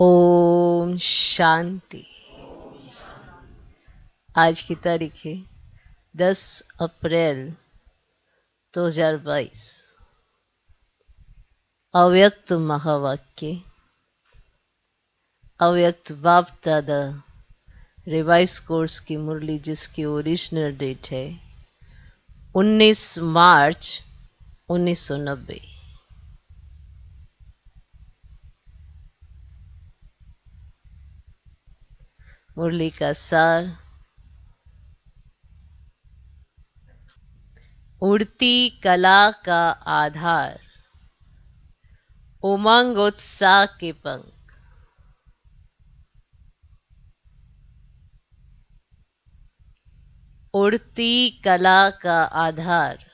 ओम शांति। आज की तारीख है 10 अप्रैल 2022। अव्यक्त महावाक्य, अव्यक्त बाप दादा रिवाइज कोर्स की मुरली, जिसकी ओरिजिनल डेट है 19 मार्च 1990। मुरली का सार: उड़ती कला का आधार, उमंग उत्साह के पंख। उड़ती कला का आधार,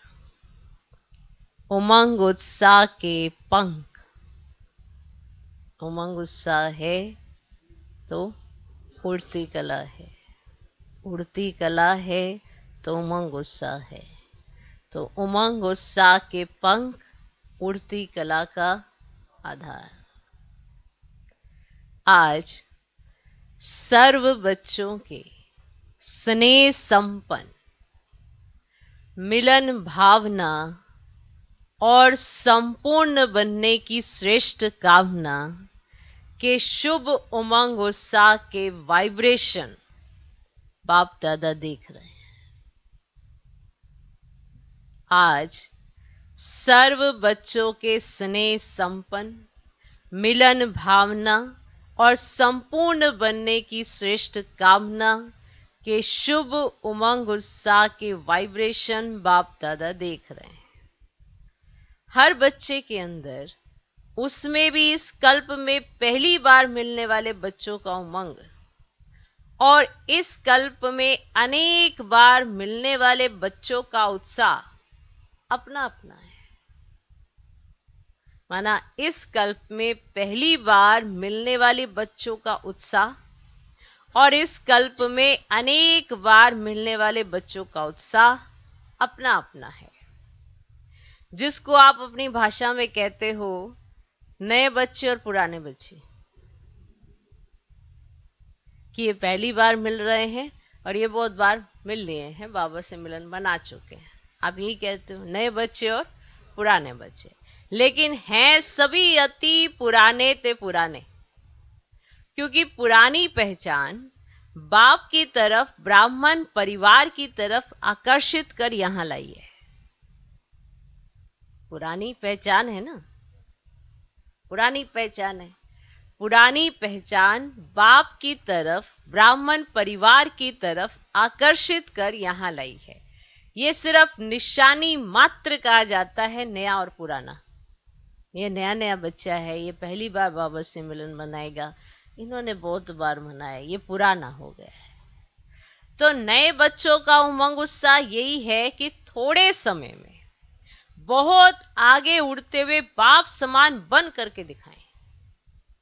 उमंग उत्साह के पंख। उमंग उत्साह है तो उड़ती कला है, उड़ती कला है तो उमंग उत्साह है। तो उमंग उत्साह के पंख, उड़ती कला का आधार। आज सर्व बच्चों के स्नेह संपन्न, मिलन भावना और संपूर्ण बनने की श्रेष्ठ कामना के शुभ उमंग उत्साह के वाइब्रेशन बाप दादा देख रहे हैं। आज सर्व बच्चों के स्नेह संपन्न, मिलन भावना और संपूर्ण बनने की श्रेष्ठ कामना के शुभ उमंग उत्साह के वाइब्रेशन बाप दादा देख रहे हैं। हर बच्चे के अंदर, उसमें भी इस कल्प में पहली बार मिलने वाले बच्चों का उमंग और इस कल्प में अनेक बार मिलने वाले बच्चों का उत्साह अपना अपना है। माना इस कल्प में पहली बार मिलने वाले बच्चों का उत्साह और इस कल्प में अनेक बार मिलने वाले बच्चों का उत्साह अपना अपना है। जिसको आप अपनी भाषा में कहते हो नए बच्चे और पुराने बच्चे, कि ये पहली बार मिल रहे हैं और ये बहुत बार मिल लिए हैं, बाबा से मिलन बना चुके हैं। आप यही कहते हो नए बच्चे और पुराने बच्चे, लेकिन हैं सभी अति पुराने ते पुराने, क्योंकि पुरानी पहचान बाप की तरफ, ब्राह्मण परिवार की तरफ आकर्षित कर यहां लाई है। पुरानी पहचान है ना, पुरानी पहचान है। पुरानी पहचान बाप की तरफ, ब्राह्मण परिवार की तरफ आकर्षित कर यहां लाई है। ये सिर्फ निशानी मात्र कहा जाता है, नया और पुराना। ये नया नया बच्चा है, ये पहली बार बाबा से मिलन मनाएगा, इन्होंने बहुत बार मनाया, ये पुराना हो गया है। तो नए बच्चों का उमंग उत्साह यही है कि थोड़े समय में बहुत आगे उड़ते हुए बाप समान बन करके दिखाएं।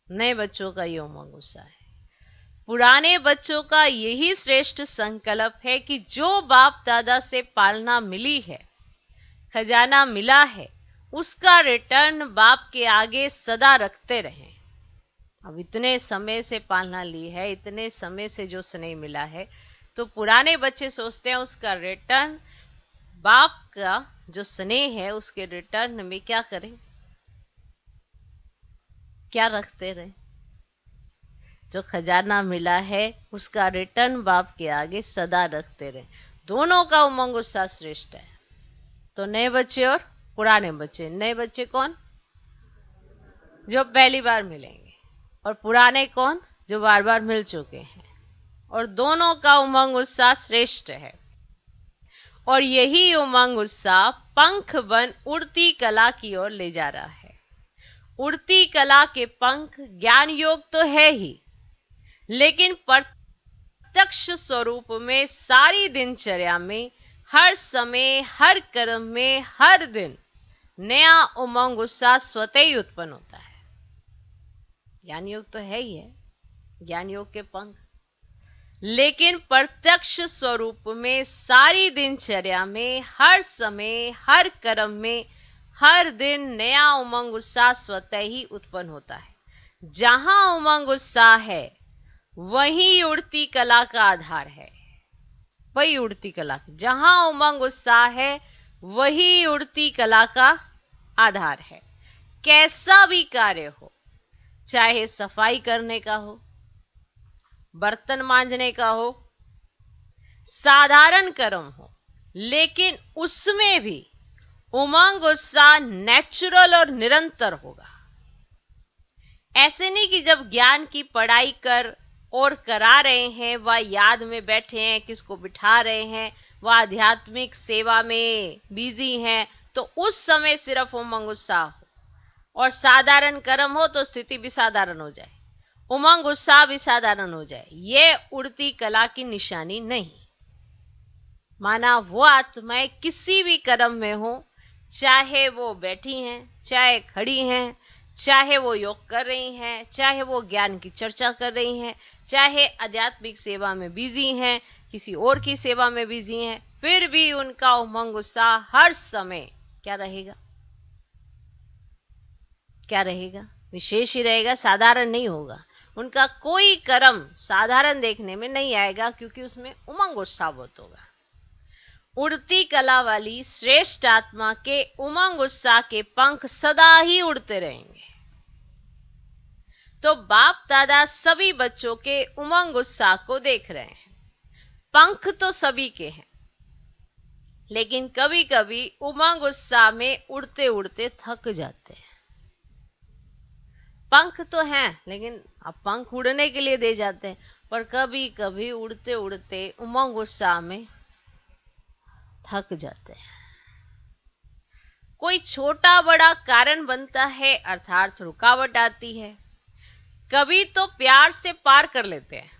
नए बच्चों का ये उमंग उत्साह है। पुराने बच्चों का यही श्रेष्ठ संकल्प है कि जो बाप दादा से पालना मिली है, खजाना मिला है, उसका रिटर्न बाप के आगे सदा रखते रहें। अब इतने समय से पालना ली है, इतने समय से जो स्नेह मिला है, तो पुराने बच्चे सोचते हैं उसका रिटर्न, बाप का जो स्नेह है उसके रिटर्न में क्या करें, क्या रखते रहे। जो खजाना मिला है उसका रिटर्न बाप के आगे सदा रखते रहे। दोनों का उमंग उत्साह श्रेष्ठ है। तो नए बच्चे और पुराने बच्चे, नए बच्चे कौन? जो पहली बार मिलेंगे, और पुराने कौन? जो बार बार मिल चुके हैं। और दोनों का उमंग उत्साह श्रेष्ठ है। और यही उमंग उत्साह पंख बन उड़ती कला की ओर ले जा रहा है। उड़ती कला के पंख ज्ञान योग तो है ही, लेकिन प्रत्यक्ष स्वरूप में सारी दिनचर्या में, हर समय, हर कर्म में, हर दिन नया उमंग उत्साह स्वतः ही उत्पन्न होता है। ज्ञान योग तो है ही है, ज्ञान योग के पंख, लेकिन प्रत्यक्ष स्वरूप में सारी दिनचर्या में, हर समय, हर कर्म में, हर दिन नया उमंग उत्साह स्वतः ही उत्पन्न होता है। जहां उमंग उत्साह है वहीं उड़ती कला का आधार है। वही उड़ती कला, जहां उमंग उत्साह है वही उड़ती कला का आधार है। कैसा भी कार्य हो, चाहे सफाई करने का हो, बर्तन मांजने का हो, साधारण कर्म हो, लेकिन उसमें भी उमंग उत्साह नेचुरल और निरंतर होगा। ऐसे नहीं कि जब ज्ञान की पढ़ाई कर और करा रहे हैं, वह याद में बैठे हैं, किसको बिठा रहे हैं, वह आध्यात्मिक सेवा में बिजी हैं, तो उस समय सिर्फ उमंग उत्साह हो, और साधारण कर्म हो तो स्थिति भी साधारण हो जाए, उमंग उत्साह भी साधारण हो जाए। ये उड़ती कला की निशानी नहीं। माना वो आत्माएं किसी भी कर्म में हो, चाहे वो बैठी हैं, चाहे खड़ी हैं, चाहे वो योग कर रही हैं, चाहे वो ज्ञान की चर्चा कर रही हैं, चाहे आध्यात्मिक सेवा में बिजी हैं, किसी और की सेवा में बिजी हैं, फिर भी उनका उमंग उत्साह हर समय क्या रहेगा? क्या रहेगा? विशेष ही रहेगा, साधारण नहीं होगा। उनका कोई कर्म साधारण देखने में नहीं आएगा, क्योंकि उसमें उमंग उत्साह बहुत होगा। उड़ती कला वाली श्रेष्ठ आत्मा के उमंग उत्साह के पंख सदा ही उड़ते रहेंगे। तो बाप दादा सभी बच्चों के उमंग उत्साह को देख रहे हैं। पंख तो सभी के हैं, लेकिन कभी कभी उमंग उत्साह में उड़ते उड़ते थक जाते हैं। पंख तो हैं, लेकिन अब पंख उड़ने के लिए दे जाते हैं, पर कभी कभी उड़ते उड़ते उमंग उत्साह में थक जाते हैं। कोई छोटा बड़ा कारण बनता है, अर्थात रुकावट आती है। कभी तो प्यार से पार कर लेते हैं,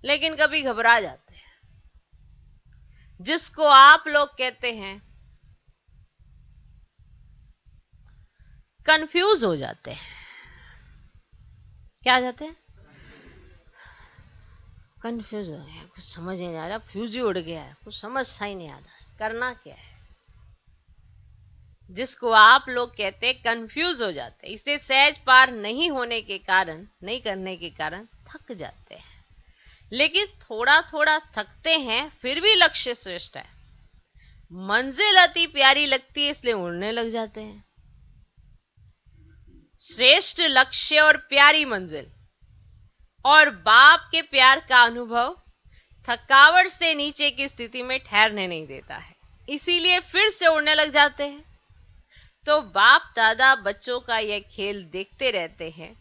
लेकिन कभी घबरा जाते हैं, जिसको आप लोग कहते हैं कंफ्यूज हो जाते हैं। क्या आ जाते हैं? कंफ्यूज हो गया, कुछ समझ नहीं आ रहा, फ्यूज ही उड़ गया है, कुछ समझ सा ही नहीं आ रहा, करना क्या है। जिसको आप लोग कहते कंफ्यूज हो जाते हैं, इसे सहज पार नहीं होने के कारण, नहीं करने के कारण थक जाते हैं। लेकिन थोड़ा थोड़ा थकते हैं, फिर भी लक्ष्य श्रेष्ठ है, मंजिल अति प्यारी लगती है, इसलिए उड़ने लग जाते हैं। श्रेष्ठ लक्ष्य और प्यारी मंजिल और बाप के प्यार का अनुभव थकावट से नीचे की स्थिति में ठहरने नहीं देता है, इसीलिए फिर से उड़ने लग जाते हैं। तो बाप दादा बच्चों का यह खेल देखते रहते हैं,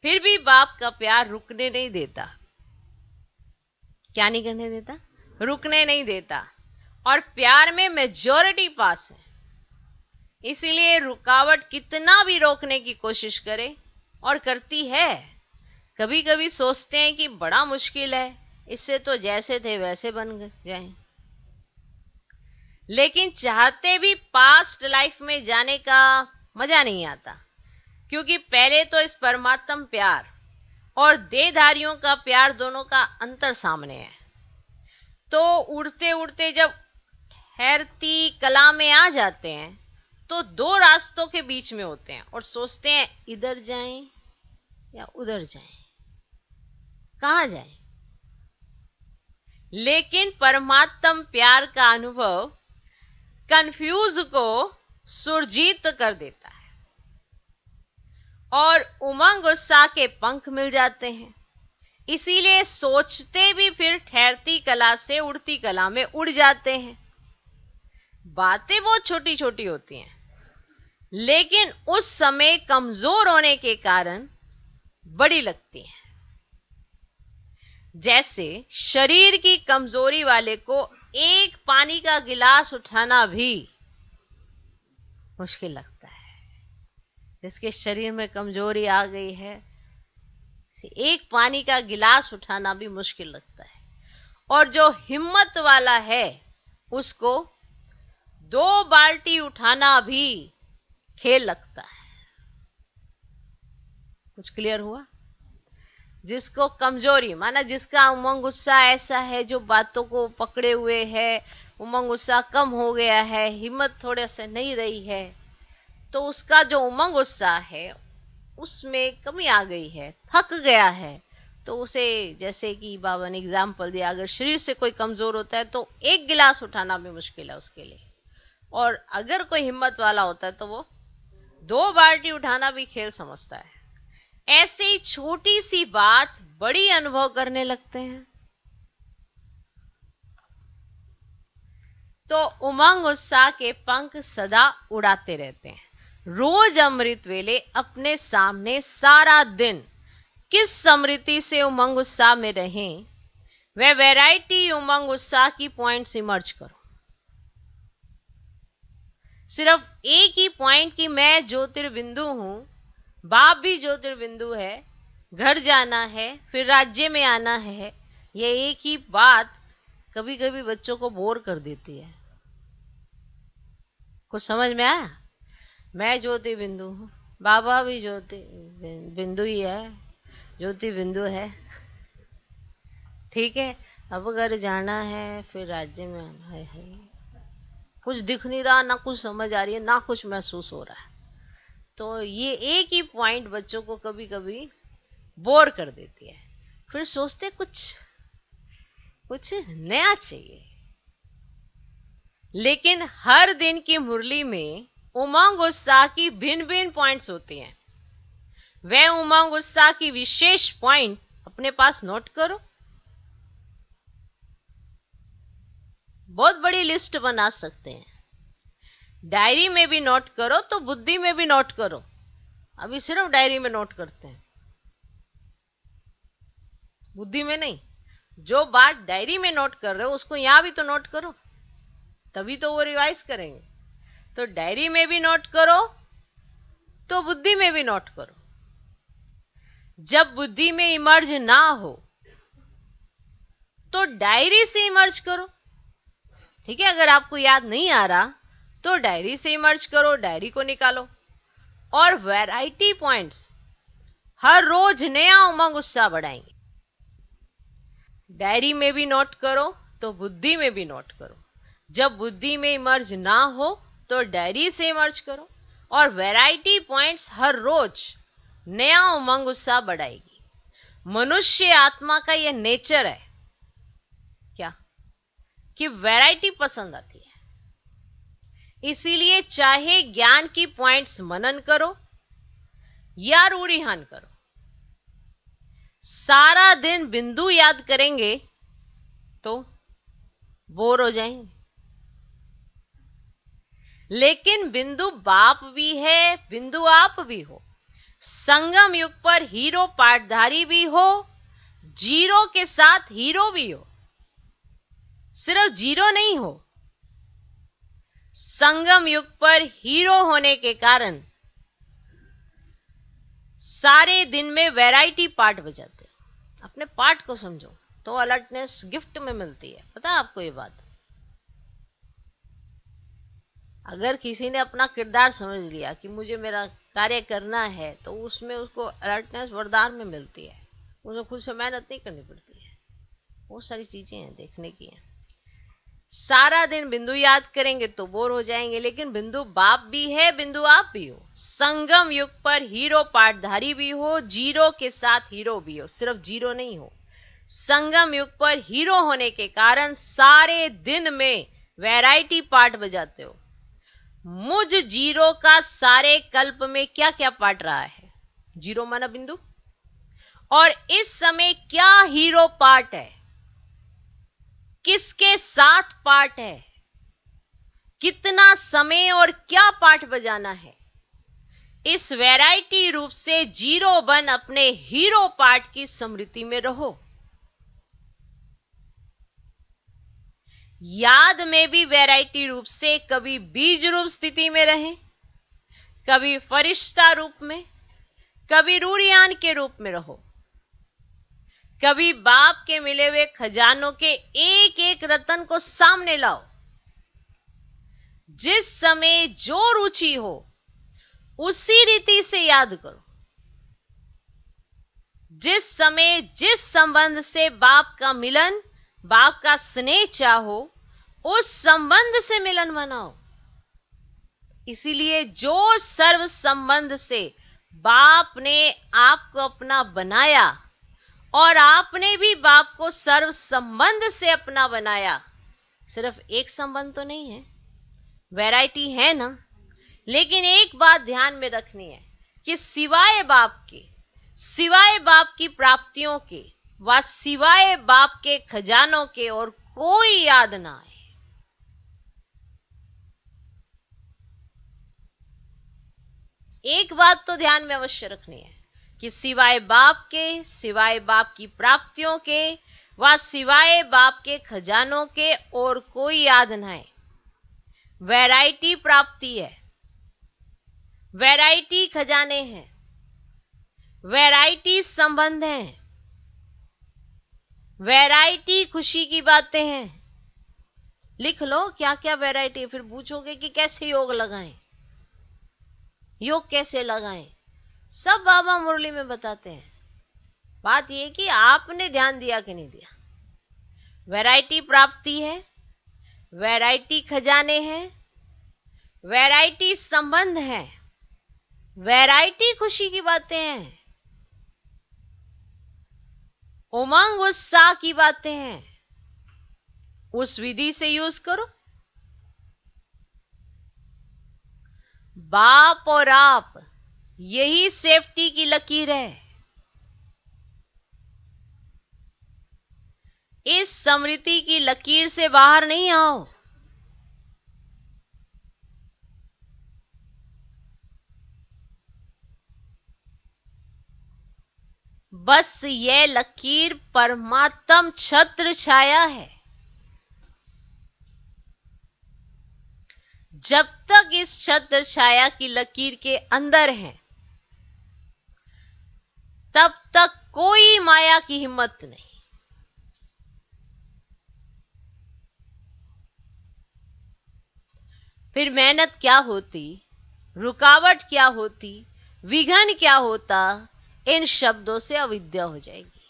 फिर भी बाप का प्यार रुकने नहीं देता। क्या नहीं करने देता? रुकने नहीं देता। और प्यार में मेजॉरिटी पास है, इसीलिए रुकावट कितना भी रोकने की कोशिश करे, और करती है। कभी कभी सोचते हैं कि बड़ा मुश्किल है, इससे तो जैसे थे वैसे बन जाएं, लेकिन चाहते भी पास्ट लाइफ में जाने का मजा नहीं आता, क्योंकि पहले तो इस परमात्म प्यार और देहधारियों का प्यार दोनों का अंतर सामने है। तो उड़ते उड़ते जब ठहरती कला में आ जाते हैं, तो दो रास्तों के बीच में होते हैं और सोचते हैं इधर जाएं या उधर जाएं, कहां जाएं। लेकिन परमात्म प्यार का अनुभव कंफ्यूज को सुरजीत कर देता है, और उमंग उत्साह के पंख मिल जाते हैं। इसीलिए सोचते भी फिर ठहरती कला से उड़ती कला में उड़ जाते हैं। बातें बहुत छोटी छोटी होती हैं, लेकिन उस समय कमजोर होने के कारण बड़ी लगती हैं। जैसे शरीर की कमजोरी वाले को एक पानी का गिलास उठाना भी मुश्किल लगता है। जिसके शरीर में कमजोरी आ गई है, एक पानी का गिलास उठाना भी मुश्किल लगता है। और जो हिम्मत वाला है, उसको 2 बाल्टी उठाना भी खेल लगता है। कुछ क्लियर हुआ? जिसको कमजोरी, माना जिसका उमंग उत्साह ऐसा है, जो बातों को पकड़े हुए है, उमंग उत्साह कम हो गया है, हिम्मत थोड़े से नहीं रही है, तो उसका जो उमंग उत्साह है उसमें कमी आ गई है, थक गया है, तो उसे, जैसे कि बाबा ने एग्जाम्पल दिया, अगर शरीर से कोई कमजोर होता है तो एक गिलास उठाना भी मुश्किल है उसके लिए, और अगर कोई हिम्मत वाला होता है तो वो 2 बाल्टी उठाना भी खेल समझता है। ऐसे ही छोटी सी बात बड़ी अनुभव करने लगते हैं। तो उमंग उत्साह के पंख सदा उड़ाते रहते हैं। रोज अमृत वेले अपने सामने सारा दिन किस स्मृति से उमंग उत्साह में रहें, वह वैरायटी उमंग उत्साह की पॉइंट्स इमर्ज करो। सिर्फ एक ही पॉइंट कि मैं ज्योतिर्बिंदु हूं, बाप भी ज्योतिर्बिंदु है, घर जाना है, फिर राज्य में आना है, ये एक ही बात कभी कभी बच्चों को बोर कर देती है। कुछ समझ में आया? मैं ज्योति बिंदु हूँ, बाबा भी ज्योति बिंदु ही है, ज्योति बिंदु है, ठीक है। अब घर जाना है, फिर राज्य में आना है, कुछ दिख नहीं रहा, ना कुछ समझ आ रही है, ना कुछ महसूस हो रहा है। तो ये एक ही पॉइंट बच्चों को कभी कभी बोर कर देती है। फिर सोचते कुछ नया चाहिए। लेकिन हर दिन की मुरली में उमंग उत्साह की भिन्न भिन्न पॉइंट्स होती हैं। वह उमंग उत्साह की विशेष पॉइंट अपने पास नोट करो। बहुत बड़ी लिस्ट बना सकते हैं, डायरी में भी नोट करो तो बुद्धि में भी नोट करो। अभी सिर्फ डायरी में नोट करते हैं, बुद्धि में नहीं। जो बात डायरी में नोट कर रहे हो उसको यहां भी तो नोट करो, तभी तो वो रिवाइज करेंगे। तो डायरी में भी नोट करो तो बुद्धि में भी नोट करो। जब बुद्धि में इमर्ज ना हो तो डायरी से इमर्ज करो, ठीक है। अगर आपको याद नहीं आ रहा तो डायरी से इमर्ज करो, डायरी को निकालो, और वैरायटी पॉइंट्स हर रोज नया उमंग उत्साह बढ़ाएंगे। डायरी में भी नोट करो तो बुद्धि में भी नोट करो। जब बुद्धि में इमर्ज ना हो तो डायरी से इमर्ज करो, और वैरायटी पॉइंट्स हर रोज नया उमंग उत्साह बढ़ाएगी। मनुष्य आत्मा का यह नेचर है क्या, कि वैरायटी पसंद आती है। इसीलिए चाहे ज्ञान की पॉइंट्स मनन करो या रूढ़िहान करो, सारा दिन बिंदु याद करेंगे तो बोर हो जाएंगे। लेकिन बिंदु बाप भी है, बिंदु आप भी हो, संगम युग पर हीरो पाटधारी भी हो, जीरो के साथ हीरो भी हो। सिर्फ जीरो नहीं हो, संगम युग पर हीरो होने के कारण सारे दिन में वैरायटी पार्ट बजाते हो। अपने पार्ट को समझो तो अलर्टनेस गिफ्ट में मिलती है। पता है आपको ये बात? अगर किसी ने अपना किरदार समझ लिया कि मुझे मेरा कार्य करना है, तो उसमें उसको अलर्टनेस वरदान में मिलती है। उसे खुद से मेहनत नहीं करनी पड़ती है। बहुत सारी चीजें हैं देखने की हैं। सारा दिन बिंदु याद करेंगे तो बोर हो जाएंगे, लेकिन बिंदु बाप भी है, बिंदु आप भी हो। संगम युग पर हीरो पाटधारी भी हो, जीरो के साथ हीरो भी हो। सिर्फ जीरो नहीं हो, संगम युग पर हीरो होने के कारण सारे दिन में वैरायटी पार्ट बजाते हो। मुझ जीरो का सारे कल्प में क्या क्या पार्ट रहा है? जीरो माना बिंदु। और इस समय क्या हीरो पार्ट है, किसके साथ पार्ट है, कितना समय और क्या पार्ट बजाना है। इस वैरायटी रूप से जीरो बन अपने हीरो पार्ट की स्मृति में रहो। याद में भी वैरायटी रूप से कभी बीज रूप स्थिति में रहे, कभी फरिश्ता रूप में, कभी रूढ़ियान के रूप में रहो। कभी बाप के मिले हुए खजानों के एक एक रतन को सामने लाओ। जिस समय जो रुचि हो उसी रीति से याद करो। जिस समय जिस संबंध से बाप का मिलन, बाप का स्नेह चाहो, उस संबंध से मिलन मनाओ। इसीलिए जो सर्व संबंध से बाप ने आपको अपना बनाया और आपने भी बाप को सर्व संबंध से अपना बनाया। सिर्फ एक संबंध तो नहीं है, वैरायटी है ना। लेकिन एक बात ध्यान में रखनी है कि सिवाय बाप के, सिवाय बाप की प्राप्तियों के व सिवाय बाप के खजानों के और कोई याद ना आए। एक बात तो ध्यान में अवश्य रखनी है कि सिवाय बाप के, सिवाय बाप की प्राप्तियों के व सिवाय बाप के खजानों के और कोई याद न आए। वैरायटी प्राप्ति है, वैरायटी खजाने हैं, वैरायटी संबंध हैं, वैरायटी खुशी की बातें हैं। लिख लो क्या क्या वैरायटी। फिर पूछोगे कि कैसे योग लगाएं, योग कैसे लगाएं, सब बाबा मुरली में बताते हैं। बात यह कि आपने ध्यान दिया कि नहीं दिया। वैरायटी प्राप्ति है, वैरायटी खजाने हैं, वैरायटी संबंध है, वैरायटी खुशी की बातें हैं, उमंग उत्साह की बातें हैं। उस विधि से यूज करो। बाप और आप, यही सेफ्टी की लकीर है। इस स्मृति की लकीर से बाहर नहीं आओ। बस यह लकीर परमात्म छत्र छाया है। जब तक इस छत्र छाया की लकीर के अंदर है, तब तक कोई माया की हिम्मत नहीं। फिर मेहनत क्या होती, रुकावट क्या होती, विघ्न क्या होता, इन शब्दों से अविद्या हो जाएगी।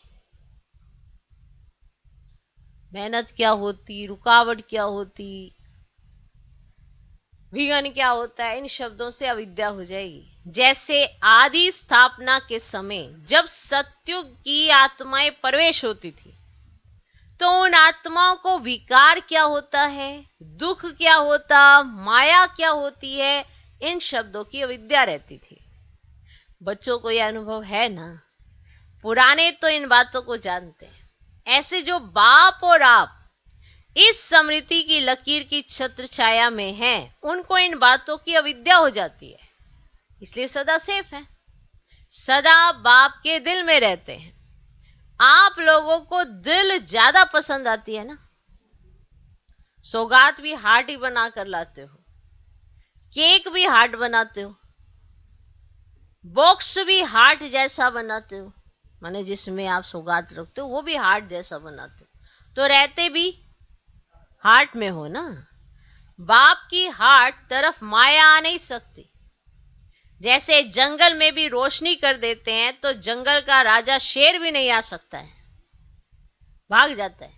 मेहनत क्या होती, रुकावट क्या होती, विघ्न क्या होता है, इन शब्दों से अविद्या हो जाएगी। जैसे आदि स्थापना के समय जब सत्युग की आत्माएं प्रवेश होती थी, तो उन आत्माओं को विकार क्या होता है, दुख क्या होता, माया क्या होती है, इन शब्दों की अविद्या रहती थी। बच्चों को यह अनुभव है ना, पुराने तो इन बातों को जानते हैं। ऐसे जो बाप और आप इस स्मृति की लकीर की छत्र छाया में हैं, उनको इन बातों की अविद्या हो जाती है, इसलिए सदा सेफ है, सदा बाप के दिल में रहते हैं। आप लोगों को दिल ज्यादा पसंद आती है ना, सौगात भी हार्ट ही बना कर लाते हो, केक भी हार्ट बनाते हो, बॉक्स भी हार्ट जैसा बनाते हो, माने जिसमें आप सौगात रखते हो वो भी हार्ट जैसा बनाते हो, तो रहते भी हार्ट में हो ना। बाप की हार्ट तरफ माया आ नहीं सकती। जैसे जंगल में भी रोशनी कर देते हैं तो जंगल का राजा शेर भी नहीं आ सकता है, भाग जाता है।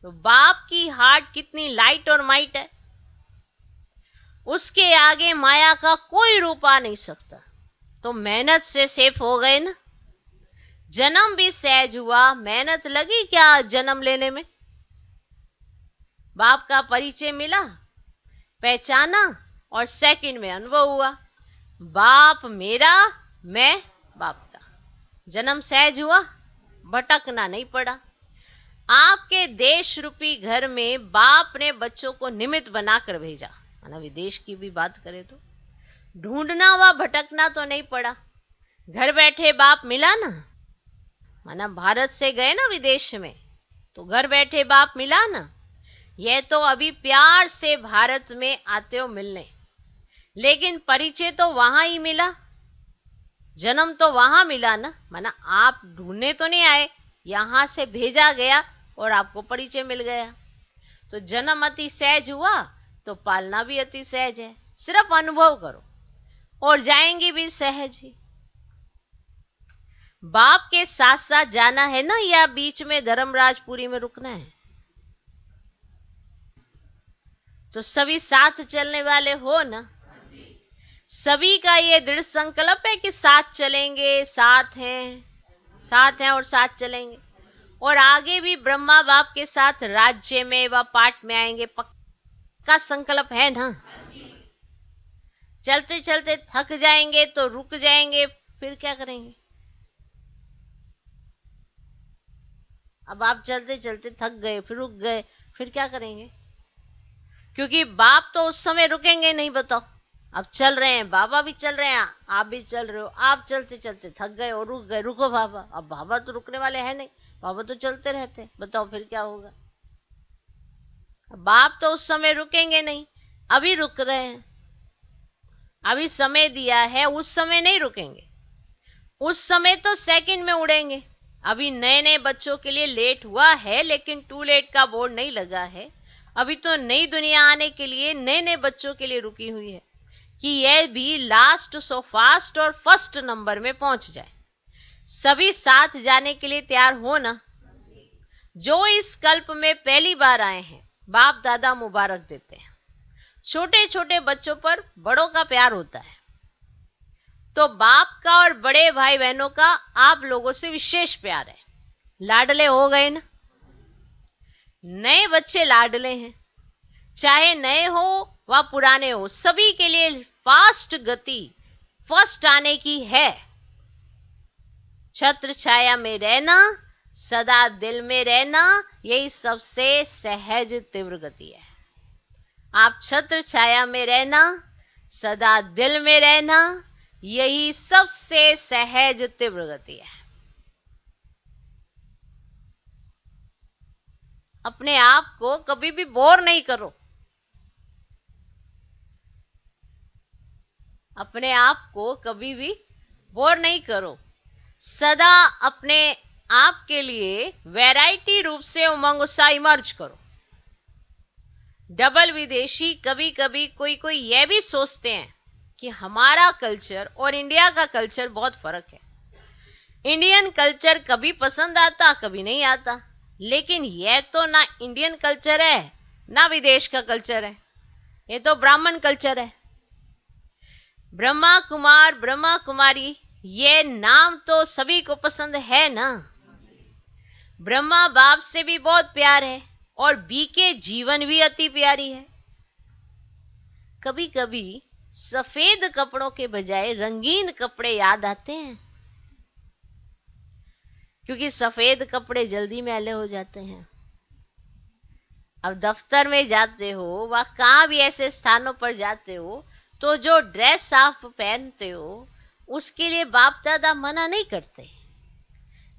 तो बाप की हार्ट कितनी लाइट और माइट है, उसके आगे माया का कोई रूप आ नहीं सकता। तो मेहनत से सेफ हो गए ना। जन्म भी सहज हुआ, मेहनत लगी क्या जन्म लेने में। बाप का परिचय मिला, पहचाना और सेकंड में अनुभव हुआ, बाप मेरा, मैं बाप का। जन्म सहज हुआ, भटकना नहीं पड़ा। आपके देश रूपी घर में बाप ने बच्चों को निमित्त बनाकर भेजा, माना विदेश की भी बात करें तो ढूंढना व भटकना तो नहीं पड़ा। घर बैठे बाप मिला ना, माना भारत से गए ना विदेश में, तो घर बैठे बाप मिला ना। यह तो अभी प्यार से भारत में आते हो मिलने, लेकिन परिचय तो वहां ही मिला, जन्म तो वहां मिला ना। माना आप ढूंढने तो नहीं आए, यहां से भेजा गया और आपको परिचय मिल गया। तो जन्म अति सहज हुआ तो पालना भी अति सहज है। सिर्फ अनुभव करो और जाएंगे भी सहज ही। बाप के साथ साथ जाना है ना, या बीच में धर्मराजपुरी में रुकना है। तो सभी साथ चलने वाले हो ना। सभी का ये दृढ़ संकल्प है कि साथ चलेंगे, साथ हैं और साथ चलेंगे, और आगे भी ब्रह्मा बाप के साथ राज्य में व पाठ में आएंगे। पक्का संकल्प है ना? चलते चलते थक जाएंगे तो रुक जाएंगे, फिर क्या करेंगे? अब आप चलते चलते थक गए, फिर रुक गए, फिर क्या करेंगे? क्योंकि बाप तो उस समय रुकेंगे नहीं, बताओ। अब चल रहे हैं, बाबा भी चल रहे हैं, आप भी चल रहे हो, आप चलते चलते थक गए और रुक गए, रुको बाबा। अब बाबा तो रुकने वाले हैं नहीं, बाबा तो चलते रहते, बताओ फिर क्या होगा? बाप तो उस समय रुकेंगे नहीं, अभी रुक रहे हैं, अभी समय दिया है, उस समय नहीं रुकेंगे। उस समय तो सेकंड में उड़ेंगे। अभी नए नए बच्चों के लिए लेट हुआ है, लेकिन टू लेट का बोर्ड नहीं लगा है। अभी तो नई दुनिया आने के लिए नए नए बच्चों के लिए रुकी हुई है कि यह भी लास्ट सो फास्ट और फर्स्ट नंबर में पहुंच जाए। सभी साथ जाने के लिए तैयार हो ना? जो इस कल्प में पहली बार आए हैं, बाप दादा मुबारक देते हैं। छोटे छोटे बच्चों पर बड़ों का प्यार होता है, तो बाप का और बड़े भाई बहनों का आप लोगों से विशेष प्यार है। लाडले हो गए ना? नए बच्चे लाडले हैं, चाहे नए हो व पुराने हो, सभी के लिए फास्ट गति फर्स्ट आने की है। छत्र छाया में रहना, सदा दिल में रहना, यही सबसे सहज तीव्र गति है। आप छत्र छाया में रहना, सदा दिल में रहना, यही सबसे सहज तीव्र गति है। अपने आप को कभी भी बोर नहीं करो, अपने आप को कभी भी बोर नहीं करो। सदा अपने आप के लिए वैरायटी रूप से उमंग उत्साह इमर्ज करो। डबल विदेशी कभी कभी कोई कोई यह भी सोचते हैं कि हमारा कल्चर और इंडिया का कल्चर बहुत फर्क है। इंडियन कल्चर कभी पसंद आता, कभी नहीं आता, लेकिन यह तो ना इंडियन कल्चर है ना विदेश का कल्चर है, ये तो ब्राह्मण कल्चर है। ब्रह्मा कुमार, ब्रह्मा कुमारी, ये नाम तो सभी को पसंद है ना? ब्रह्मा बाप से भी बहुत प्यार है और बी के जीवन भी अति प्यारी है। कभी कभी सफेद कपड़ों के बजाय रंगीन कपड़े याद आते हैं, क्योंकि सफेद कपड़े जल्दी मैले हो जाते हैं। अब दफ्तर में जाते हो व कहां भी ऐसे स्थानों पर जाते हो, तो जो ड्रेस आप पहनते हो उसके लिए बाप दादा मना नहीं करते,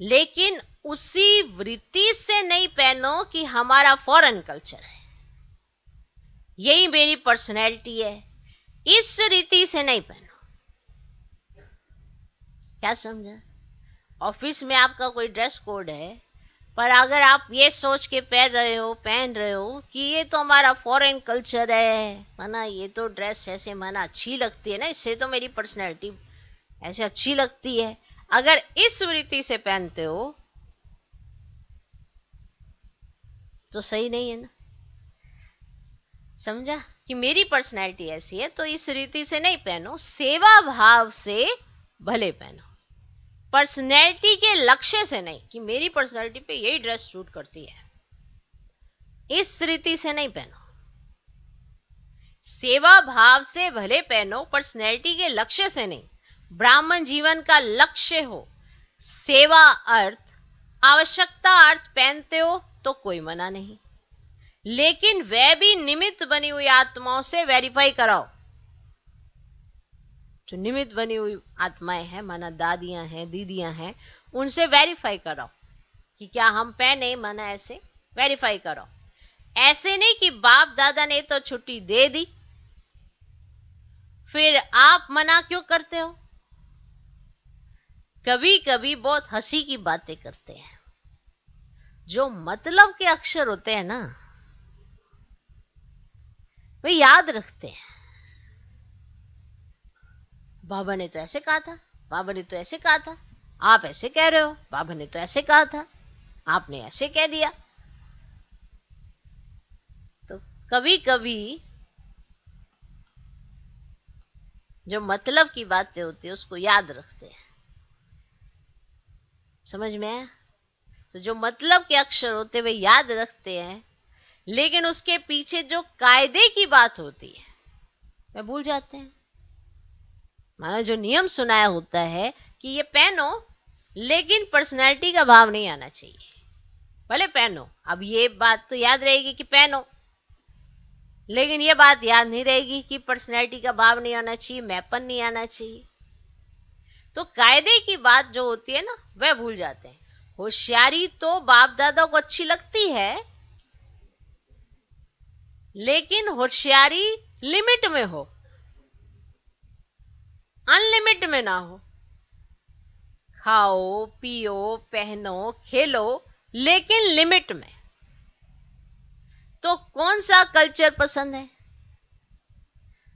लेकिन उसी वृत्ति से नहीं पहनो कि हमारा फॉरेन कल्चर है, यही मेरी पर्सनैलिटी है, इस रीति से नहीं पहनो। क्या समझा? ऑफिस में आपका कोई ड्रेस कोड है, पर अगर आप ये सोच के पहन रहे हो कि ये तो हमारा फॉरेन कल्चर है, माना ये तो ड्रेस ऐसे माना अच्छी लगती है ना, इससे तो मेरी पर्सनैलिटी ऐसे अच्छी लगती है, अगर इस वृत्ति से पहनते हो तो सही नहीं है ना? समझा कि मेरी पर्सनैलिटी ऐसी है, तो इस रीति से नहीं पहनो, सेवा भाव से भले पहनो, पर्सनैलिटी के लक्ष्य से नहीं कि मेरी पर्सनैलिटी पे यही ड्रेस सूट करती है, इस रीति से नहीं पहनो। सेवा भाव से भले पहनो, पर्सनैलिटी के लक्ष्य से नहीं। ब्राह्मण जीवन का लक्ष्य हो, सेवा अर्थ, आवश्यकता अर्थ पहनते हो तो कोई मना नहीं, लेकिन वह भी निमित्त बनी हुई आत्माओं से वेरीफाई कराओ। जो निमित्त बनी हुई आत्माएं हैं, माना दादियां हैं, दीदियां हैं, उनसे वेरीफाई कराओ कि क्या हम पहने, माना ऐसे वेरीफाई करो। ऐसे नहीं कि बाप दादा ने तो छुट्टी दे दी, फिर आप मना क्यों करते हो? कभी कभी बहुत हंसी की बातें करते हैं, जो मतलब के अक्षर होते हैं ना, वे याद रखते हैं। बाबा ने तो ऐसे कहा था, बाबा ने तो ऐसे कहा था, आप ऐसे कह रहे हो, बाबा ने तो ऐसे कहा था, आपने ऐसे कह दिया। तो कभी कभी जो मतलब की बातें होती है उसको याद रखते हैं। समझ में आया? तो जो मतलब के अक्षर होते वे याद रखते हैं, लेकिन उसके पीछे जो कायदे की बात होती है वे भूल जाते हैं। माना जो नियम सुनाया होता है कि ये पहनो, लेकिन पर्सनैलिटी का भाव नहीं आना चाहिए। भले पहनो, अब ये बात तो याद रहेगी कि पहनो, लेकिन ये बात याद नहीं रहेगी कि पर्सनैलिटी का भाव नहीं आना चाहिए, मैपन नहीं आना चाहिए। तो कायदे की बात जो होती है ना वह भूल जाते हैं। होशियारी तो बाप दादा को अच्छी लगती है, लेकिन होशियारी लिमिट में हो, अनलिमिट में ना हो। खाओ पियो पहनो खेलो, लेकिन लिमिट में। तो कौन सा कल्चर पसंद है?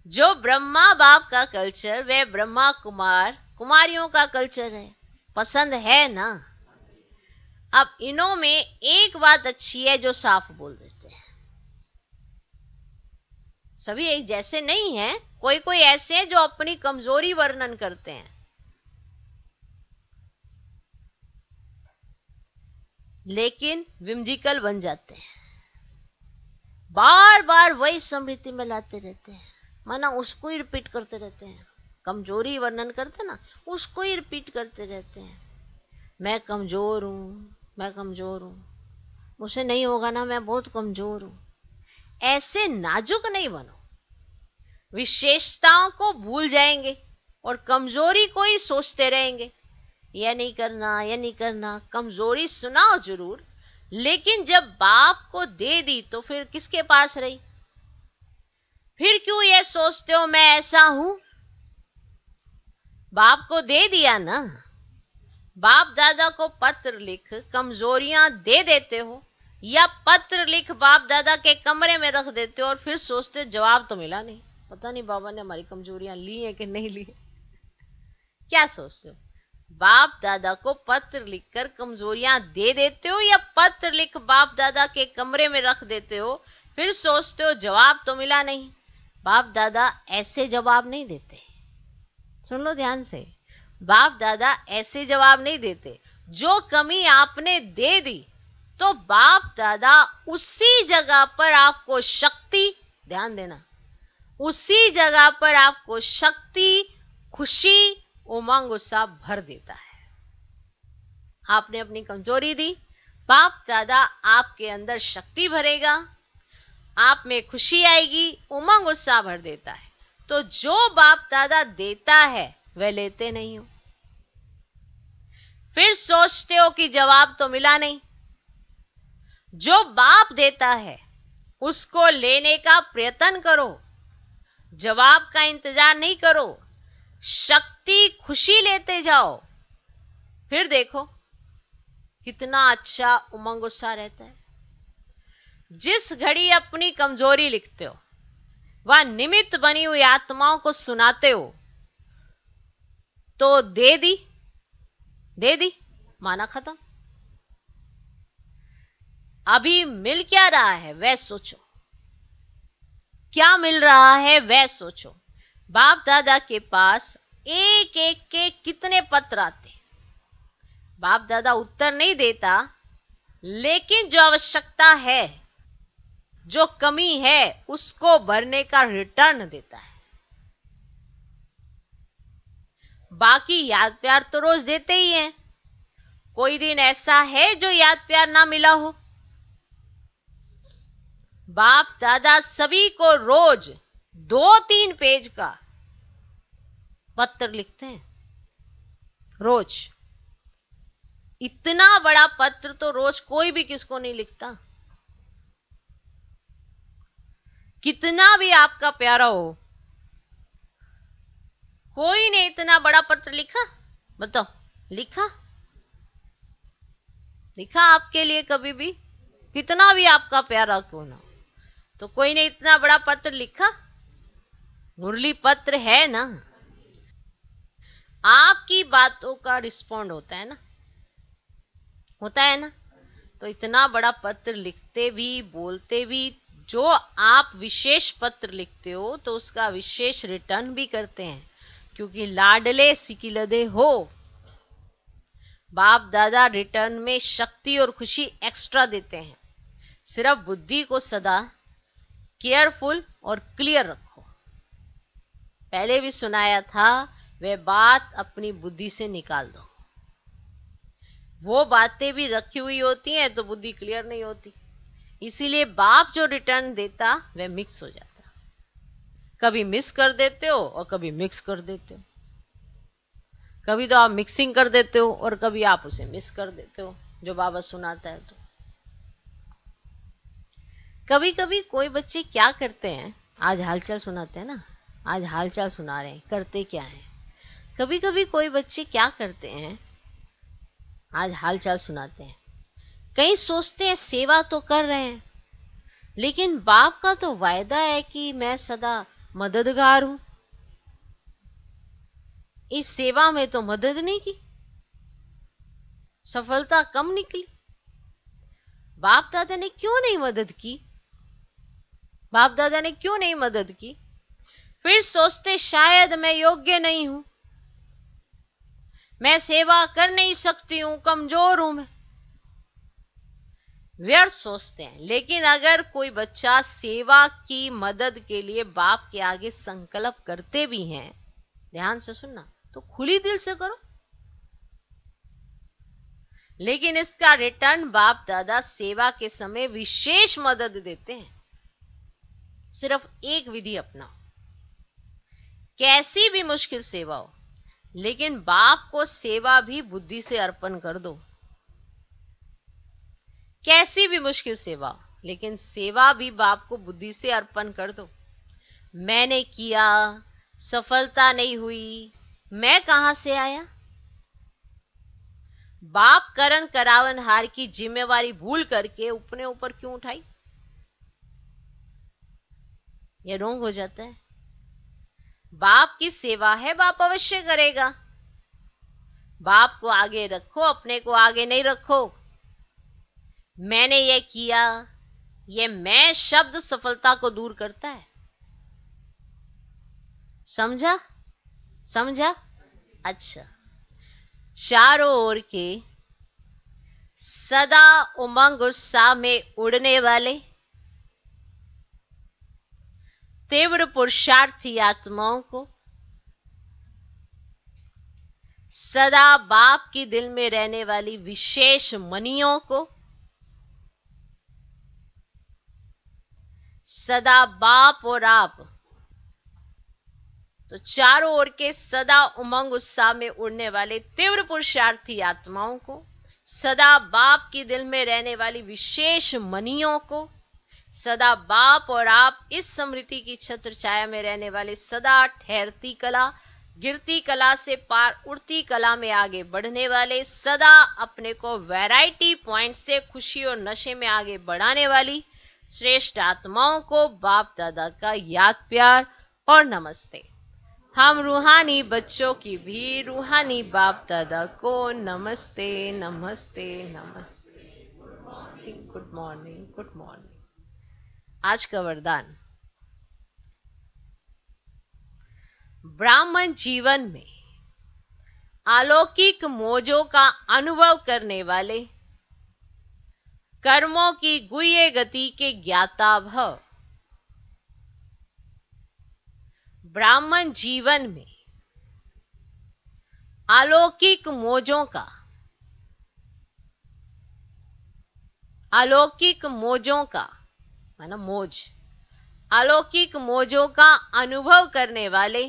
जो ब्रह्मा बाप का कल्चर, वह ब्रह्मा कुमार कुमारियों का कल्चर है, पसंद है ना? अब इनों में एक बात अच्छी है जो साफ बोल देते हैं। सभी एक जैसे नहीं हैं, कोई कोई ऐसे हैं जो अपनी कमजोरी वर्णन करते हैं, लेकिन विम्जिकल बन जाते हैं, बार बार वही स्मृति में लाते रहते हैं, माना उसको ही रिपीट करते रहते हैं। कमजोरी वर्णन करते ना, उसको ही रिपीट करते रहते हैं। मैं कमजोर हूं, मैं कमजोर हूं, मुझसे नहीं होगा ना, मैं बहुत कमजोर हूं। ऐसे नाजुक नहीं बनो। विशेषताओं को भूल जाएंगे और कमजोरी को ही सोचते रहेंगे, यह नहीं करना, यह नहीं करना। कमजोरी सुनाओ जरूर, लेकिन जब बाप को दे दी तो फिर किसके पास रही? फिर क्यों ये सोचते हो मैं ऐसा हूं? बाप को दे दिया ना। बाप दादा को पत्र लिख कमजोरियां दे देते हो, या पत्र लिख बाप दादा के कमरे में रख देते हो और फिर सोचते हो जवाब तो मिला नहीं, पता नहीं बाबा ने हमारी कमजोरियां ली है कि नहीं ली है। क्या सोचते हो? बाप दादा को पत्र लिखकर कमजोरियां दे देते हो, या पत्र लिख बाप दादा के कमरे में रख देते हो, फिर सोचते हो जवाब तो मिला नहीं। बाप दादा ऐसे जवाब नहीं देते। सुन लो ध्यान से, बाप दादा ऐसे जवाब नहीं देते। जो कमी आपने दे दी तो बाप दादा उसी जगह पर आपको शक्ति, ध्यान देना, उसी जगह पर आपको शक्ति, खुशी, उमंग, उत्साह भर देता है। आपने अपनी कमजोरी दी, बाप दादा आपके अंदर शक्ति भरेगा, आप में खुशी आएगी, उमंग उत्साह भर देता है। तो जो बाप दादा देता है वह लेते नहीं हो, फिर सोचते हो कि जवाब तो मिला नहीं। जो बाप देता है उसको लेने का प्रयत्न करो, जवाब का इंतजार नहीं करो, शक्ति खुशी लेते जाओ, फिर देखो कितना अच्छा उमंग उत्साह रहता है। जिस घड़ी अपनी कमजोरी लिखते हो, वह निमित्त बनी हुई आत्माओं को सुनाते हो, तो दे दी, माना खत्म। अभी मिल क्या रहा है वह सोचो, क्या मिल रहा है वह सोचो। बाप दादा के पास एक एक के कितने पत्र आते, बाप दादा उत्तर नहीं देता, लेकिन जो आवश्यकता है, जो कमी है, उसको भरने का रिटर्न देता है। बाकी याद प्यार तो रोज देते ही हैं। कोई दिन ऐसा है जो याद प्यार ना मिला हो? बाप दादा सभी को रोज 2-3 पेज का पत्र लिखते हैं, रोज। इतना बड़ा पत्र तो रोज कोई भी किसको नहीं लिखता। कितना भी आपका प्यारा हो, कोई ने इतना बड़ा पत्र लिखा? बताओ, लिखा आपके लिए कभी भी? कितना भी आपका प्यारा क्यों ना, तो कोई ने इतना बड़ा पत्र लिखा? मुरली पत्र है ना, आपकी बातों का रिस्पॉन्ड होता है ना, होता है ना। तो इतना बड़ा पत्र लिखते भी, बोलते भी, जो आप विशेष पत्र लिखते हो तो उसका विशेष रिटर्न भी करते हैं। क्योंकि लाडले सिकिलदे हो। बाप दादा रिटर्न में शक्ति और खुशी एक्स्ट्रा देते हैं। सिर्फ बुद्धि को सदा केयरफुल और क्लियर रखो। पहले भी सुनाया था, वह बात अपनी बुद्धि से निकाल दो। वो बातें भी रखी हुई होती हैं तो बुद्धि क्लियर नहीं होती, इसीलिए बाप जो रिटर्न देता वह मिक्स हो जाता। कभी मिस कर देते हो और कभी मिक्स कर देते हो। कभी तो आप मिक्सिंग कर देते हो और कभी आप उसे मिस कर देते हो जो बाबा सुनाता है। तो कभी कभी कोई बच्चे क्या करते हैं, आज हालचाल सुनाते हैं ना, आज हालचाल सुना रहे हैं, करते क्या है। कभी कभी कोई बच्चे क्या करते हैं, आज हालचाल सुनाते हैं, कई सोचते हैं सेवा तो कर रहे हैं, लेकिन बाप का तो वायदा है कि मैं सदा मददगार हूं। इस सेवा में तो मदद नहीं की, सफलता कम निकली। बाप दादा ने क्यों नहीं मदद की? बाप दादा ने क्यों नहीं मदद की? फिर सोचते शायद मैं योग्य नहीं हूं, मैं सेवा कर नहीं सकती हूं, कमजोर हूं मैं। व्यर्थ सोचते हैं। लेकिन अगर कोई बच्चा सेवा की मदद के लिए बाप के आगे संकल्प करते भी हैं, ध्यान से सुनना, तो खुली दिल से करो। लेकिन इसका रिटर्न बाप दादा सेवा के समय विशेष मदद देते हैं। सिर्फ एक विधि अपनाओ, कैसी भी मुश्किल सेवा हो, लेकिन बाप को सेवा भी बुद्धि से अर्पण कर दो। कैसी भी मुश्किल सेवा हो, लेकिन सेवा भी बाप को बुद्धि से अर्पण कर दो। मैंने किया, सफलता नहीं हुई, मैं कहां से आया? बाप करण करावन हार की जिम्मेवारी भूल करके अपने ऊपर क्यों उठाई? यह रोंग हो जाता है। बाप की सेवा है, बाप अवश्य करेगा। बाप को आगे रखो, अपने को आगे नहीं रखो। मैंने ये किया, ये मैं शब्द सफलता को दूर करता है। समझा? समझा? अच्छा, चारों ओर के सदा उमंग उत्साह में उड़ने वाले तीव्र पुरुषार्थी आत्माओं को, सदा बाप की दिल में रहने वाली विशेष मनियों को, सदा बाप और आप, तो चारों ओर के सदा उमंग उत्साह में उड़ने वाले तीव्र पुरुषार्थी आत्माओं को, सदा बाप की दिल में रहने वाली विशेष मनियों को, सदा बाप और आप इस स्मृति की छत्र छाया में रहने वाले सदा ठहरती कला, गिरती कला से पार उड़ती कला में आगे बढ़ने वाले, सदा अपने को वैरायटी पॉइंट से खुशी और नशे में आगे बढ़ाने वाली श्रेष्ठ आत्माओं को बाप दादा का याद, प्यार और नमस्ते। हम रूहानी बच्चों की भी रूहानी बाप दादा को नमस्ते, नमस्ते, नमस्ते। Good morning, good morning. आज का वरदान, ब्राह्मण जीवन में अलौकिक मौजों का अनुभव करने वाले, कर्मों की गुह्य गति के ज्ञाता भव। ब्राह्मण जीवन में अलौकिक मौजों का, अलौकिक मौजों का माना मौज, अलौकिक मौजों का अनुभव करने वाले,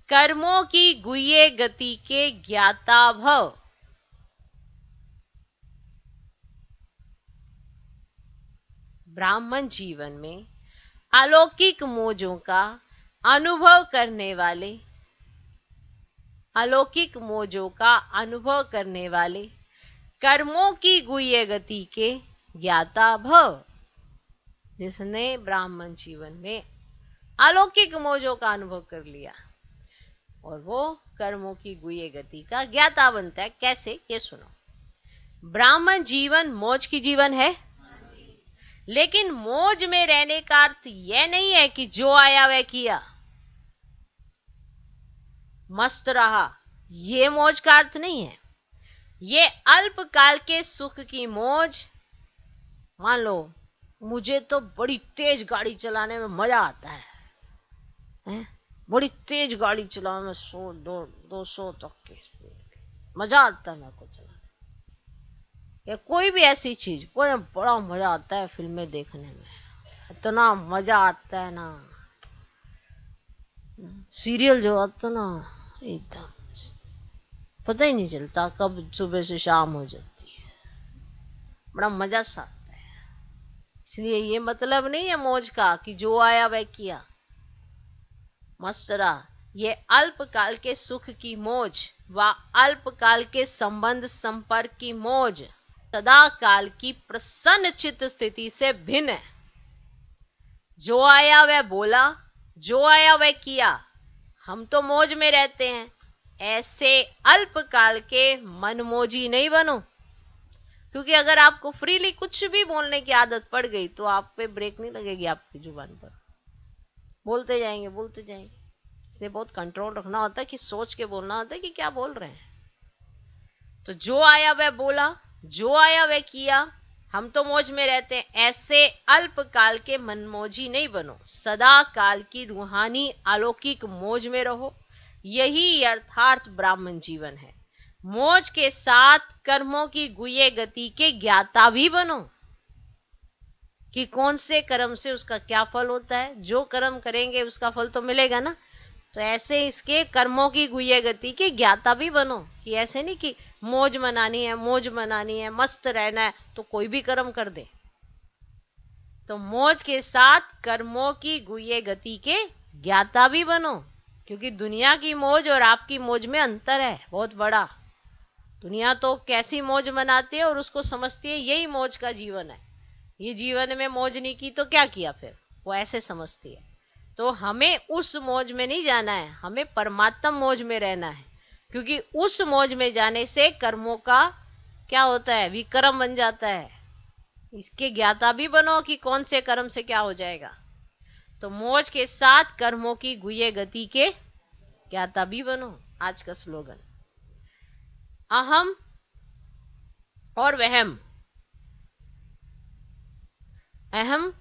कर्मों की गुह्य गति के ज्ञाता भव। ब्राह्मण जीवन में अलौकिक मौजों का अनुभव करने वाले, अलौकिक मौजों का अनुभव करने वाले, कर्मों की गुह्य गति के ज्ञाता भव। जिसने ब्राह्मण जीवन में अलौकिक मौजों का अनुभव कर लिया और वो कर्मों की गुह्य गति का ज्ञाता बनता है। कैसे? ये सुनो। ब्राह्मण जीवन मौज की जीवन है, लेकिन मौज में रहने का अर्थ यह नहीं है कि जो आया वह किया। मस्त रहा, ये मौज का अर्थ नहीं है। ये अल्पकाल के सुख की मौज। मान लो मुझे तो बड़ी तेज गाड़ी चलाने में मजा आता है? बड़ी तेज गाड़ी चलाने में 100-200 तक के मजा आता है मेरे को चलाने, या कोई भी ऐसी चीज, कोई बड़ा मजा आता है फिल्में देखने में, इतना मजा आता है ना। सीरियल जो आता ना, एकदम पता ही नहीं चलता कब सुबह से शाम हो जाती है, बड़ा मजा सा आता है। इसलिए ये मतलब नहीं है मौज का कि जो आया वह किया, मस्त रहा। ये अल्पकाल के सुख की मौज व अल्पकाल के संबंध संपर्क की मौज सदा काल की प्रसन्न चित्त स्थिति से भिन्न है। जो आया वह बोला, जो आया वह किया, हम तो मौज में रहते हैं। ऐसे अल्पकाल के मनमोजी नहीं बनो, क्योंकि अगर आपको फ्रीली कुछ भी बोलने की आदत पड़ गई तो आप पे ब्रेक नहीं लगेगी, आपकी जुबान पर बोलते जाएंगे बोलते जाएंगे। इसलिए बहुत कंट्रोल रखना होता है कि सोच के बोलना होता है कि क्या बोल रहे हैं। तो जो आया वह बोला, जो आया वह किया, हम तो मौज में रहते हैं। ऐसे अल्पकाल के मनमोजी नहीं बनो, सदा काल की रूहानी अलौकिक मौज में रहो। यही यथार्थ ब्राह्मण जीवन है। मौज के साथ कर्मों की गुह्य गति के ज्ञाता भी बनो कि कौन से कर्म से उसका क्या फल होता है। जो कर्म करेंगे उसका फल तो मिलेगा ना, तो ऐसे इसके कर्मों की गुह्य गति के ज्ञाता भी बनो। कि ऐसे नहीं कि मौज मनानी है, मौज मनानी है, मस्त रहना है तो कोई भी कर्म कर दे। तो मौज के साथ कर्मों की गुह्य गति के ज्ञाता भी बनो, क्योंकि दुनिया की मौज और आपकी मौज में अंतर है बहुत बड़ा। दुनिया तो कैसी मौज मनाती है और उसको समझती है यही मौज का जीवन है, ये जीवन में मौज नहीं की तो क्या किया, फिर वो ऐसे समझती है। तो हमें उस मौज में नहीं जाना है, हमें परमात्म मौज में रहना है। क्योंकि उस मौज में जाने से कर्मों का क्या होता है, विक्रम बन जाता है। इसके ज्ञाता भी बनो कि कौन से कर्म से क्या हो जाएगा। तो मौज के साथ कर्मों की गुह्य गति के ज्ञाता भी बनो। आज का स्लोगन, अहम और वहम, अहम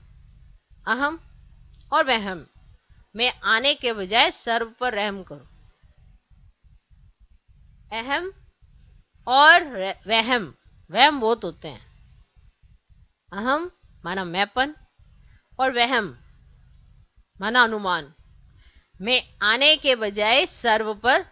अहम और वहम में आने के बजाय सर्व पर रहम करो। अहम और वहम, वहम बहुत होते हैं। अहम माना मैंपन और वहम माना अनुमान में आने के बजाय सर्व पर